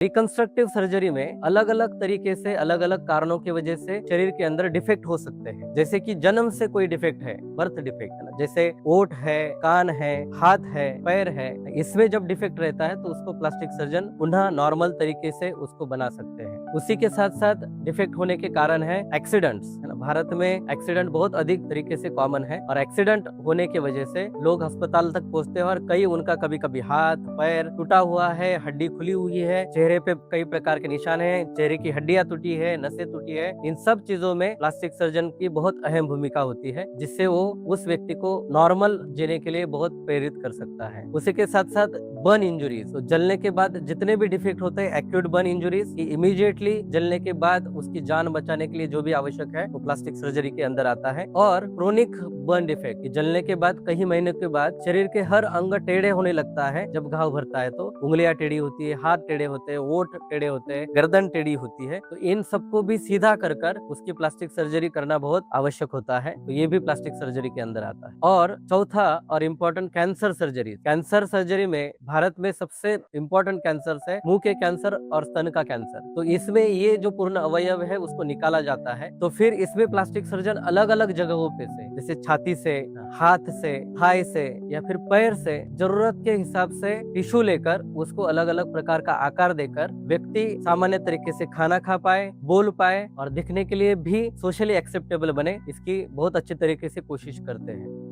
Reconstructive surgery में अलग अलग तरीके से अलग अलग कारणों की वजह से शरीर के अंदर डिफेक्ट हो सकते हैं। जैसे कि जन्म से कोई डिफेक्ट है, बर्थ डिफेक्ट है ना, जैसे ओठ है, कान है, हाथ है, पैर है, इसमें जब डिफेक्ट रहता है तो उसको प्लास्टिक सर्जन पुनः नॉर्मल तरीके से उसको बना सकते हैं। उसी के साथ साथ डिफेक्ट होने के कारण है एक्सीडेंट्स, है ना। भारत में एक्सीडेंट बहुत अधिक तरीके से कॉमन है और एक्सीडेंट होने की वजह से लोग अस्पताल तक पहुंचते हैं और कई उनका कभी कभी हाथ पैर टूटा हुआ है, हड्डी खुली हुई है, चेहरे पे कई प्रकार के निशान हैं, चेहरे की हड्डियां टूटी है, नसें टूटी है। इन सब चीजों में प्लास्टिक सर्जन की बहुत अहम भूमिका होती है, जिससे वो उस व्यक्ति को नॉर्मल जीने के लिए बहुत प्रेरित कर सकता है। उसी के साथ साथ बर्न इंजुरीज, तो जलने के बाद जितने भी डिफेक्ट होते हैं, एक्यूट बर्न इंजुरीज, इमीडिएटली जलने के बाद उसकी जान बचाने के लिए जो भी आवश्यक है वो प्लास्टिक सर्जरी के अंदर आता है। और क्रोनिक बर्न डिफेक्ट, जलने के बाद कई महीने के बाद शरीर के हर अंग टेढ़े होने लगता है। जब घाव भरता है तो उंगलियां टेढ़ी होती है, हाथ टेढ़े होते हैं, ओठ टेढ़े होते हैं, गर्दन टेढ़ी होती है। तो इन सबको भी सीधा कर कर उसकी प्लास्टिक सर्जरी करना बहुत आवश्यक होता है। तो ये भी प्लास्टिक सर्जरी के अंदर आता है। और चौथा और important cancer surgery. Cancer surgery में भारत में सबसे इम्पोर्टेंट कैंसर है मुंह के कैंसर और स्तन का कैंसर। तो इसमें ये जो पूर्ण अवयव है उसको निकाला जाता है। तो फिर इसमें प्लास्टिक सर्जन अलग अलग जगहों पे से, जैसे छाती से, हाथ से, थाई से या फिर पैर से जरूरत के हिसाब से टिश्यू लेकर उसको अलग अलग प्रकार का आकार देकर व्यक्ति सामान्य तरीके से खाना खा पाए, बोल पाए और दिखने के लिए भी सोशली एक्सेप्टेबल बने, इसकी बहुत अच्छे तरीके से कोशिश करते हैं।